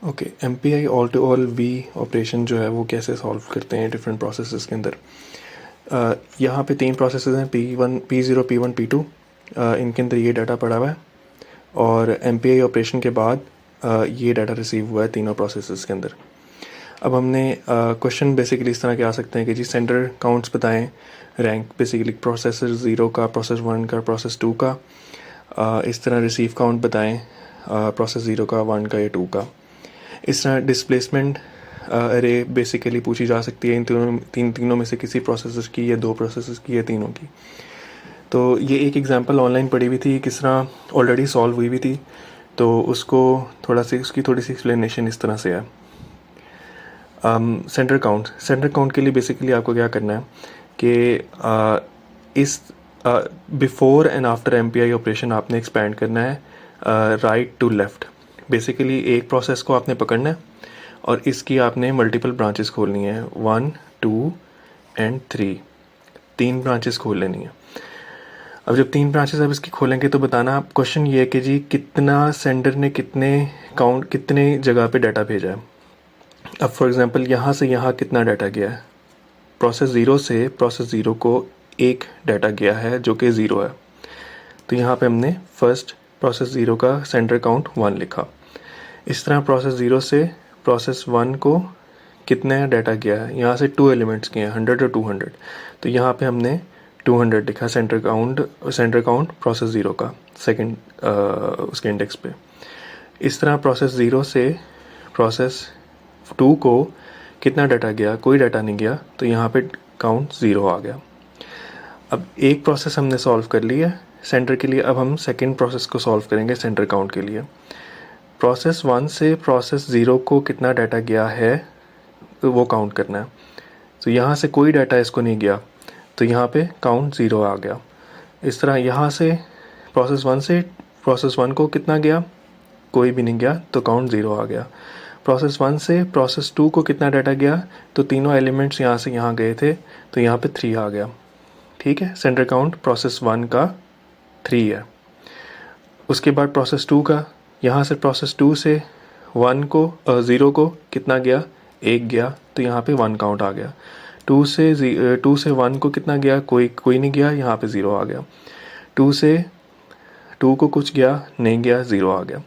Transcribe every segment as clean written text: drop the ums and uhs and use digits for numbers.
Okay, MPI all to all V operation जो है वो कैसे सॉल्व करते हैं डिफरेंट प्रोसेसेस के अंदर। यहाँ पे 3 प्रोसेसेस हैं, P1 P0 P1 P2। इनके अंदर ये डाटा पड़ा हुआ है और MPI ऑपरेशन के बाद ये डाटा रिसीव हुआ है तीनों प्रोसेसेस के अंदर। अब हमने क्वेश्चन बेसिकली इस तरह के आ सकते हैं कि जी सेंडर काउंट्स बताएं, रैंक बेसिकली प्रोसेसर 0 का, प्रोसेस 1 का, प्रोसेस 2 का। इस तरह रिसीव काउंट बताएं, प्रोसेस 0 का, 1 का या 2 का। इस तरह डिस्प्लेसमेंट अरे बेसिकली पूछी जा सकती है इन तीनों में से किसी प्रोसेसर की या 2 प्रोसेसर की या तीनों की। तो ये एक एग्जांपल ऑनलाइन पड़ी हुई थी, किस तरह ऑलरेडी सॉल्व हुई भी थी, तो उसको उसकी थोड़ी सी एक्सप्लेनेशन इस तरह से है। सेंटर काउंट के लिए बेसिकली आपको क्या करना है कि इस before and after MPI operation आपने एक्सपैंड करना है राइट टू लेफ़्ट। बेसिकली एक प्रोसेस को आपने पकड़ना है और इसकी आपने मल्टीपल ब्रांचेस खोलनी है, 1 2 एंड 3, 3 ब्रांचेस खोल लेनी है। अब जब 3 ब्रांचेस आप इसकी खोलेंगे तो बताना क्वेश्चन ये है कि जी कितना सेंडर ने कितने जगह पे डाटा भेजा है। अब फॉर एग्जांपल यहाँ से यहाँ कितना डाटा गया है, प्रोसेस 0 से प्रोसेस 0 को एक डाटा गया है जो कि 0 है। तो यहाँ पे हमने फर्स्ट प्रोसेस 0 का सेंडर काउंट 1 लिखा। इस तरह प्रोसेस 0 से प्रोसेस 1 को कितना डाटा गया है, यहाँ से 2 एलिमेंट्स गए हैं, 100 और 200। तो यहाँ पे हमने 200 लिखा सेंटर काउंट प्रोसेस 0 का सेकंड उसके इंडेक्स पे। इस तरह प्रोसेस 0 से प्रोसेस 2 को कितना डाटा गया, कोई डाटा नहीं गया, तो यहाँ पे काउंट 0 आ गया। अब एक प्रोसेस हमने सॉल्व कर लिया सेंटर के लिए, अब हम सेकंड प्रोसेस को सॉल्व करेंगे सेंटर काउंट के लिए। प्रोसेस 1 से प्रोसेस 0 को कितना डाटा गया है तो वो काउंट करना है। तो यहाँ से कोई डाटा इसको नहीं गया, तो यहाँ पे काउंट 0 आ गया। इस तरह यहाँ से प्रोसेस 1 को कितना गया, कोई भी नहीं गया, तो काउंट 0 आ गया। प्रोसेस 1 से प्रोसेस 2 को कितना डाटा गया, तो तीनों एलिमेंट्स यहाँ से यहाँ गए थे, तो यहाँ पे 3 आ गया। ठीक है, सेंटर काउंट प्रोसेस 1 का 3 है। उसके बाद प्रोसेस 2 का, यहाँ से प्रोसेस 2 से 0 को कितना गया, 1 गया, तो यहाँ पे 1 काउंट आ गया। 2 से 1 को कितना गया, कोई नहीं गया, यहाँ पे 0 आ गया। 2 से 2 को कुछ गया, नहीं गया, 0 आ गया।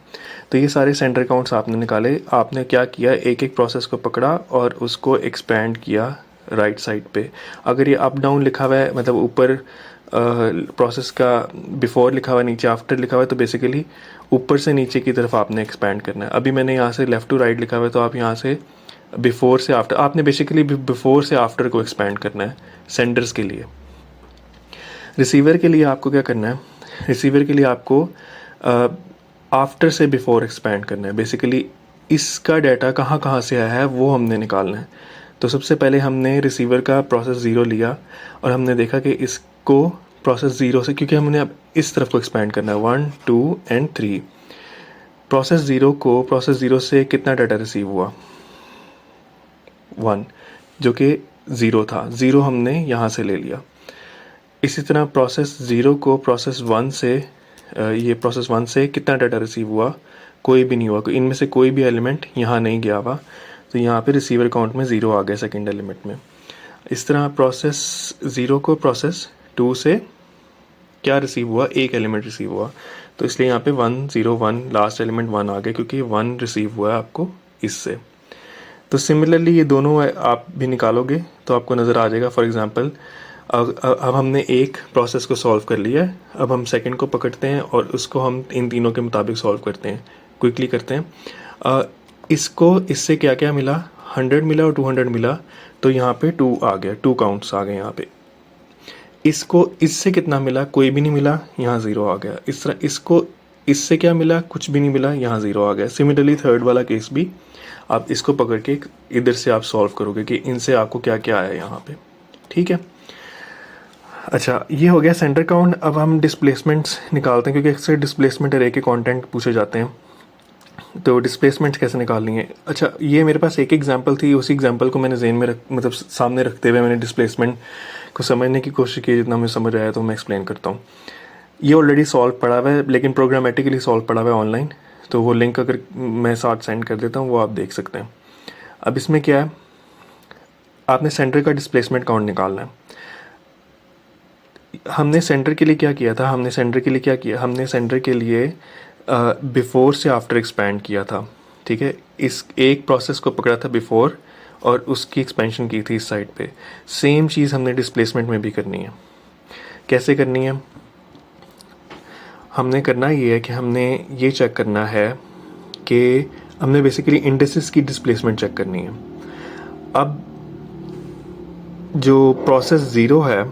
तो ये सारे सेंटर काउंट्स आपने निकाले। आपने क्या किया, एक एक प्रोसेस को पकड़ा और उसको एक्सपैंड किया राइट साइड पे। अगर ये अप डाउन लिखा हुआ है, मतलब ऊपर प्रोसेस का बिफोर लिखा हुआ है, नीचे आफ्टर लिखा हुआ है, तो बेसिकली ऊपर से नीचे की तरफ आपने एक्सपैंड करना है। अभी मैंने यहाँ से लेफ़्ट टू राइट लिखा हुआ है, तो आप यहाँ से बिफोर से आफ्टर, आपने बेसिकली बिफोर से आफ्टर को एक्सपैंड करना है सेंडर्स के लिए। रिसीवर के लिए आपको क्या करना है, रिसीवर के लिए आपको आफ्टर से बिफोर एक्सपैंड करना है। बेसिकली इसका डाटा कहाँ कहाँ से आया है वो हमने निकालना है। तो सबसे पहले हमने रिसीवर का प्रोसेस 0 लिया और हमने देखा कि इसको प्रोसेस 0 से, क्योंकि हमने अब इस तरफ को एक्सपैंड करना है 1 2 एंड 3। प्रोसेस 0 को प्रोसेस 0 से कितना डाटा रिसीव हुआ, 1, जो कि 0 था, 0 हमने यहाँ से ले लिया। इसी तरह प्रोसेस 0 को प्रोसेस 1 से ये प्रोसेस 1 से कितना डाटा रिसीव हुआ, कोई भी नहीं हुआ, इनमें से कोई भी एलिमेंट यहाँ नहीं गया हुआ, तो यहाँ पे रिसीवर काउंट में 0 आ गया सेकंड एलिमेंट में। इस तरह प्रोसेस 0 को प्रोसेस 2 से क्या रिसीव हुआ, एक एलिमेंट रिसीव हुआ, तो इसलिए यहाँ पे 1 0 1 लास्ट एलिमेंट 1 आ गया, क्योंकि 1 रिसीव हुआ है आपको इससे। तो सिमिलरली ये दोनों आप भी निकालोगे तो आपको नज़र आ जाएगा। फॉर एग्ज़ाम्पल अब हमने एक प्रोसेस को सॉल्व कर लिया है, अब हम सेकंड को पकड़ते हैं और उसको हम इन तीनों के मुताबिक सॉल्व करते हैं, क्विकली करते हैं। इसको इससे क्या क्या मिला, 100 मिला और 200 मिला, तो यहाँ पे 2 आ गया, 2 काउंट्स आ गए यहाँ पे। इसको इससे कितना मिला, कोई भी नहीं मिला, यहाँ 0 आ गया। इस तरह इसको इससे क्या मिला, कुछ भी नहीं मिला, यहाँ 0 आ गया। सिमिलरली थर्ड वाला केस भी आप इसको पकड़ के इधर से आप सॉल्व करोगे कि इनसे आपको क्या क्या आया यहाँ पे। ठीक है, अच्छा ये हो गया सेंटर काउंट। अब हम डिस्प्लेसमेंट्स निकालते हैं, क्योंकि अक्सर डिस्प्लेसमेंट अरे के कंटेंट पूछे जाते हैं, तो डिस्प्लेसमेंट्स कैसे निकालनी है। अच्छा, ये मेरे पास एक एग्जांपल थी, उसी एग्जांपल को मैंने ज़हन में मतलब सामने रखते हुए मैंने डिस्प्लेसमेंट को समझने की कोशिश की, जितना मुझे समझ आया तो मैं एक्सप्लेन करता हूँ। ये ऑलरेडी सॉल्व पड़ा हुआ है, लेकिन प्रोग्रामेटिकली सॉल्व पड़ा हुआ है ऑनलाइन, तो वो लिंक अगर मैं साथ सेंड कर देता हूँ वो आप देख सकते हैं। अब इसमें क्या है, आपने सेंटर का डिस्प्लेसमेंट काउंट निकालना है। हमने सेंटर के लिए क्या किया था, हमने सेंटर के लिए बिफ़ोर से आफ्टर एक्सपैंड किया था, ठीक है। इस एक प्रोसेस को पकड़ा था बिफ़ोर और उसकी एक्सपेंशन की थी इस साइड पे। सेम चीज़ हमने डिस्प्लेसमेंट में भी करनी है। कैसे करनी है, हमने करना ये है कि हमने ये चेक करना है कि हमने बेसिकली इंडिसेस की डिस्प्लेसमेंट चेक करनी है। अब जो प्रोसेस ज़ीरो है,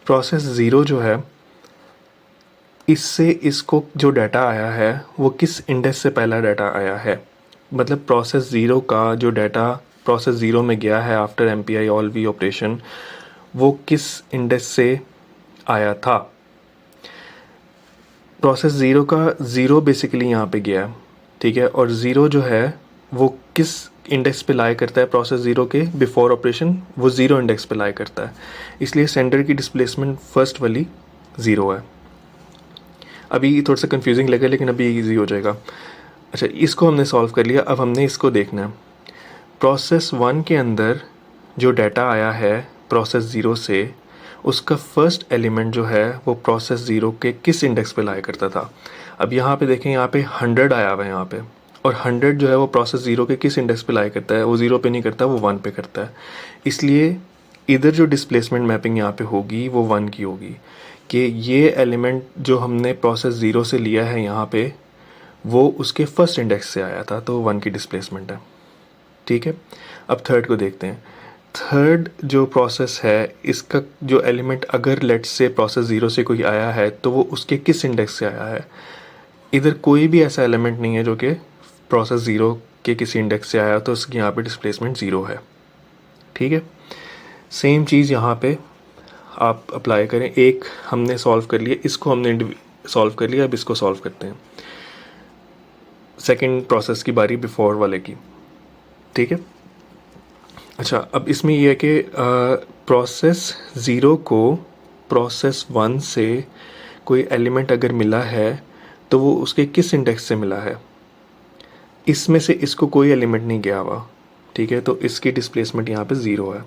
प्रोसेस ज़ीरो जो है, इससे इसको जो डाटा आया है वो किस इंडेक्स से पहला डाटा आया है। मतलब प्रोसेस ज़ीरो का जो डाटा प्रोसेस ज़ीरो में गया है after MPI all V operation, वो किस इंडेक्स से आया था। प्रोसेस ज़ीरो का ज़ीरो बेसिकली यहाँ पे गया, ठीक है। और ज़ीरो जो है वो किस इंडेक्स पे लाई करता है, प्रोसेस ज़ीरो के बिफोर ऑपरेशन वो ज़ीरो इंडेक्स पे लाई करता है। इसलिए सेंटर की डिस्प्लेसमेंट फर्स्ट वाली ज़ीरो है। अभी थोड़ा सा कंफ्यूजिंग लगा लेकिन अभी ईजी हो जाएगा। अच्छा, इसको हमने सॉल्व कर लिया। अब हमने इसको देखना है, प्रोसेस वन के अंदर जो डाटा आया है प्रोसेस ज़ीरो से, उसका फर्स्ट एलिमेंट जो है वो प्रोसेस ज़ीरो के किस इंडेक्स पे लाया करता था। अब यहाँ पे देखें, यहाँ पे 100 आया हुआ है यहाँ पे, और 100 जो है वो प्रोसेस ज़ीरो के किस इंडेक्स पे लाया करता है, वो ज़ीरो पे नहीं करता, वो 1 पे करता है। इसलिए इधर जो डिस्प्लेसमेंट मैपिंग यहाँ पे होगी वो 1 की होगी, कि ये एलिमेंट जो हमने प्रोसेस ज़ीरो से लिया है यहाँ पे वो उसके फर्स्ट इंडेक्स से आया था, तो 1 की डिस्प्लेसमेंट है, ठीक है। अब थर्ड को देखते हैं। थर्ड जो प्रोसेस है, इसका जो एलिमेंट अगर लेट्स से प्रोसेस ज़ीरो से कोई आया है तो वो उसके किस इंडेक्स से आया है। इधर कोई भी ऐसा एलिमेंट नहीं है जो कि प्रोसेस ज़ीरो के किसी इंडेक्स से आया, तो उसकी यहाँ पे डिस्प्लेसमेंट ज़ीरो है, ठीक है। सेम चीज़ यहाँ पे आप अप्लाई करें। एक हमने सॉल्व कर लिया, इसको हमने सॉल्व कर लिया, अब इसको सॉल्व करते हैं। सेकंड प्रोसेस की बारी बिफोर वाले की, ठीक है। अच्छा, अब इसमें यह है कि प्रोसेस ज़ीरो को प्रोसेस वन से कोई एलिमेंट अगर मिला है तो वो उसके किस इंडेक्स से मिला है। इसमें से इसको कोई एलिमेंट नहीं गया हुआ, ठीक है, तो इसकी डिस्प्लेसमेंट यहाँ पे ज़ीरो है।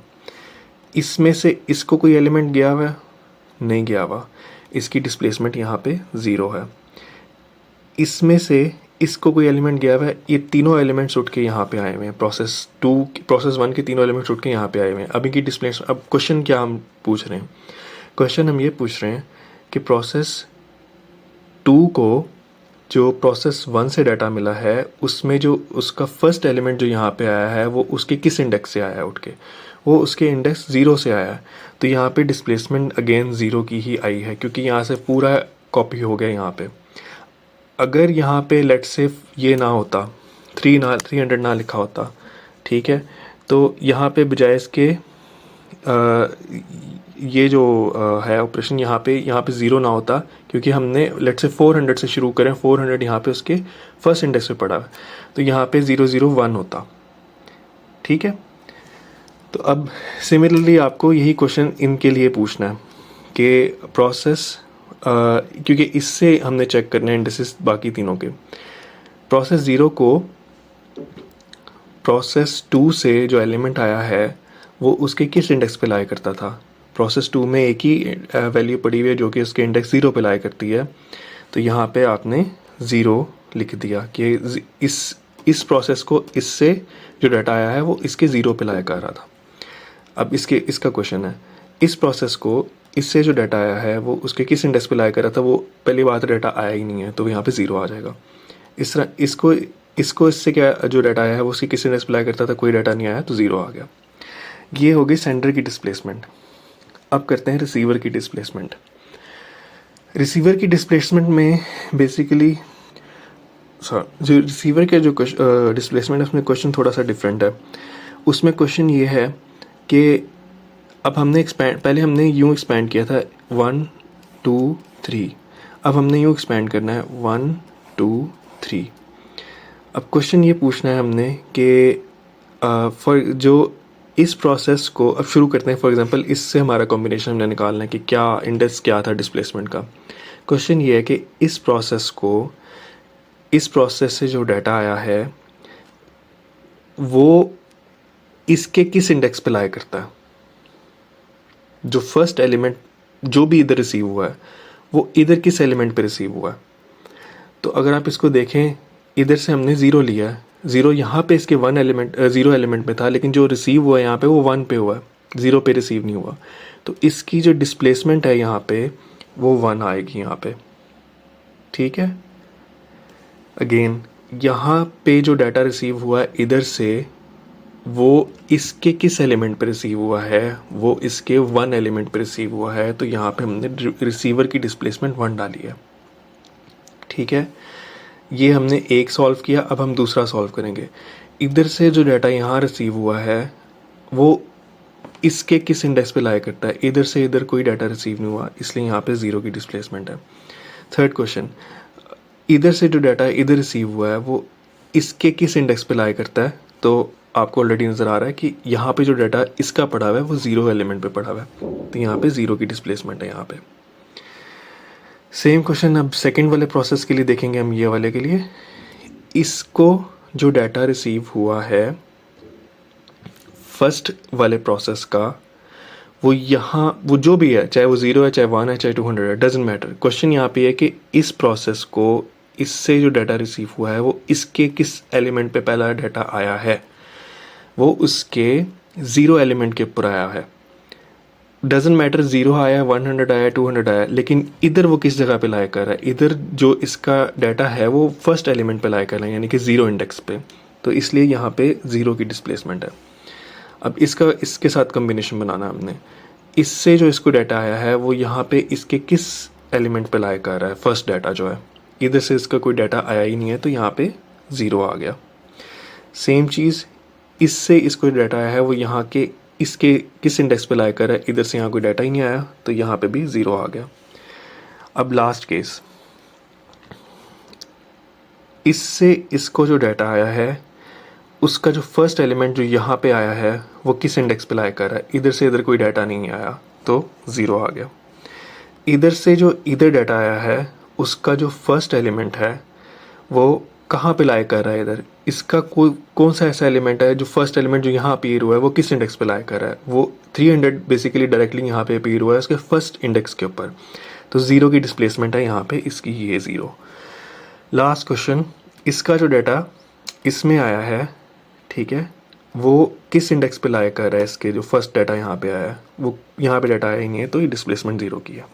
इसमें से इसको कोई एलिमेंट गया हुआ है, नहीं गया हुआ, इसकी डिस्प्लेसमेंट यहाँ पे ज़ीरो है। इसमें से इसको कोई एलिमेंट गया हुआ है, ये तीनों एलिमेंट्स उठ के यहाँ पे आए हुए हैं। प्रोसेस वन के तीनों एलिमेंट्स उठ के यहाँ पे आए हुए हैं। अब इनकी डिस्प्लेसमेंट, अब क्वेश्चन क्या हम पूछ रहे हैं, क्वेश्चन हम ये पूछ रहे हैं कि प्रोसेस टू को जो प्रोसेस वन से डाटा मिला है उसमें जो उसका फर्स्ट एलिमेंट जो यहाँ पे आया है वो उसके किस इंडेक्स से आया है उठ के, वो उसके इंडेक्स ज़ीरो से आया है। तो यहाँ पे डिस्प्लेसमेंट अगेन ज़ीरो की ही आई है, क्योंकि यहाँ से पूरा कॉपी हो गया यहाँ पे। अगर यहाँ पे लेट्स से ये ना होता, 300 ना लिखा होता, ठीक है, तो यहाँ पे बजाय इसके ये जो है ऑपरेशन, यहाँ पे ज़ीरो ना होता, क्योंकि हमने लेट्स से 400 से शुरू करें, 400 यहाँ पे उसके फर्स्ट इंडेक्स पे पड़ा है, तो यहाँ पे 001 होता, ठीक है। तो अब सिमिलरली आपको यही क्वेश्चन इनके लिए पूछना है कि प्रोसेस, क्योंकि इससे हमने चेक करना है इंडिसेस बाकी तीनों के। प्रोसेस ज़ीरो को प्रोसेस टू से जो एलिमेंट आया है वो उसके किस इंडेक्स पे लाया करता था। प्रोसेस टू में एक ही वैल्यू पड़ी हुई है जो कि उसके इंडेक्स ज़ीरो पे लाया करती है, तो यहाँ पे आपने ज़ीरो लिख दिया कि इस प्रोसेस को इससे जो डाटा आया है वो इसके ज़ीरो पे लाया कर रहा था। अब इसका क्वेश्चन है, इस प्रोसेस को इससे जो डाटा आया है वो उसके किस इंडेक्स पे लाया कर रहा था, वो पहली बात डाटा आया ही नहीं है, तो यहाँ पे ज़ीरो आ जाएगा। इस तरह इसको इससे क्या जो डाटा आया है वो उसकी किस इंडेक्स पे लाया करता था, कोई डाटा नहीं आया तो ज़ीरो आ गया। ये हो गई सेंडर की डिस्प्लेसमेंट। अब करते हैं रिसीवर की डिस्प्लेसमेंट। रिसीवर की डिस्प्लेसमेंट में बेसिकली जो रिसीवर के जो डिस्प्लेसमेंट है उसमें क्वेश्चन थोड़ा सा डिफरेंट है। उसमें क्वेश्चन ये है कि अब हमने पहले हमने यूँ एक्सपैंड किया था 1 2 3, अब हमने यूँ एक्सपैंड करना है 1 2 3। अब क्वेश्चन ये पूछना है हमने कि फॉर जो इस प्रोसेस को अब शुरू करते हैं। फॉर एग्जांपल इससे हमारा कॉम्बिनेशन हमने निकालना है कि क्या इंडेक्स क्या था डिस्प्लेसमेंट का। क्वेश्चन ये है कि इस प्रोसेस से जो डाटा आया है वो इसके किस इंडेक्स पे लाई करता है। जो फर्स्ट एलिमेंट जो भी इधर रिसीव हुआ है वो इधर किस एलिमेंट पे रिसीव हुआ है। तो अगर आप इसको देखें, इधर से हमने ज़ीरो लिया है, ज़ीरो यहाँ पे इसके ज़ीरो एलिमेंट में था, लेकिन जो रिसीव हुआ है यहाँ पे वो 1 पे हुआ है, 0 पे रिसीव नहीं हुआ। तो इसकी जो डिस्प्लेसमेंट है यहाँ पे वो 1 आएगी यहाँ पे, ठीक है। अगेन यहाँ पे जो डाटा रिसीव हुआ है इधर से, वो इसके किस एलिमेंट पे रिसीव हुआ है, वो इसके 1 एलिमेंट पे रिसीव हुआ है। तो यहाँ पे हमने रिसीवर की डिस्प्लेसमेंट 1 डाली है, ठीक है। ये हमने एक सॉल्व किया, अब हम दूसरा सॉल्व करेंगे। इधर से जो डाटा यहाँ रिसीव हुआ है वो इसके किस इंडेक्स पे लाई करता है। इधर से इधर कोई डाटा रिसीव नहीं हुआ, इसलिए यहाँ पे 0 की डिस्प्लेसमेंट है। थर्ड क्वेश्चन, इधर से जो डाटा इधर रिसीव हुआ है वो इसके किस इंडेक्स पे लाई करता है। तो आपको ऑलरेडी नज़र आ रहा है कि यहाँ पे जो डाटा इसका पड़ा हुआ है वो 0 एलिमेंट पे पड़ा हुआ है, तो यहाँ पे 0 की डिस्प्लेसमेंट है यहाँ पे। सेम क्वेश्चन अब सेकंड वाले प्रोसेस के लिए देखेंगे हम, ये वाले के लिए। इसको जो डाटा रिसीव हुआ है फर्स्ट वाले प्रोसेस का, वो यहाँ वो जो भी है, चाहे वो 0 है, चाहे 1 है, चाहे 200 है, डजेंट मैटर। क्वेश्चन यहाँ पे है कि इस प्रोसेस को, इससे जो डाटा रिसीव हुआ है वो इसके किस एलिमेंट पे पहला डाटा आया है। वो उसके 0 एलिमेंट के ऊपर आया है। डजेंट मैटर 0 आया, 100 आया, 200 आया, लेकिन इधर वो किस जगह पे लाया कर रहा है। इधर जो इसका डाटा है वो फर्स्ट एलिमेंट पे लाया कर रहा है, यानी कि 0 इंडेक्स पे। तो इसलिए यहाँ पे 0 की डिस्प्लेसमेंट है। अब इसके साथ कम्बिनेशन बनाना हमने। इससे जो इसको डाटा आया है वो यहाँ पे इसके किस एलिमेंट पे लाया कर रहा है, फर्स्ट डाटा जो है। इधर से इसका कोई डाटा आया ही नहीं है, तो यहाँ पे 0 आ गया। सेम चीज़ इससे इसको डाटा आया है वो यहाँ के इसके किस इंडेक्स पे लाया कर रहा है। इधर से यहाँ कोई डाटा ही नहीं आया, तो यहाँ पे भी 0 आ गया। अब लास्ट केस, इससे इसको जो डाटा आया है उसका जो फर्स्ट एलिमेंट जो यहाँ पे आया है वो किस इंडेक्स पे लाया कर रहा है। इधर से इधर कोई डाटा नहीं आया, तो 0 आ गया। इधर से जो इधर डाटा आया है उसका जो फर्स्ट एलिमेंट है वो कहाँ पे लाया कर रहा है। इधर इसका कौन सा ऐसा एलिमेंट है जो फर्स्ट एलिमेंट जो यहाँ अपीयर हुआ है वो किस इंडेक्स पे लाया कर रहा है। वो 300 बेसिकली डायरेक्टली यहाँ पे अपीयर हुआ है उसके फर्स्ट इंडेक्स के ऊपर, तो 0 की डिस्प्लेसमेंट है यहाँ पे इसकी, ये 0। लास्ट क्वेश्चन, इसका जो डाटा इसमें आया है, ठीक है, वो किस इंडेक्स पे लाया कर रहा है। इसके जो फर्स्ट डाटा यहाँ पे आया है वो यहाँ पे डाटा आया ही नहीं है, तो ये डिस्प्लेसमेंट 0 की है।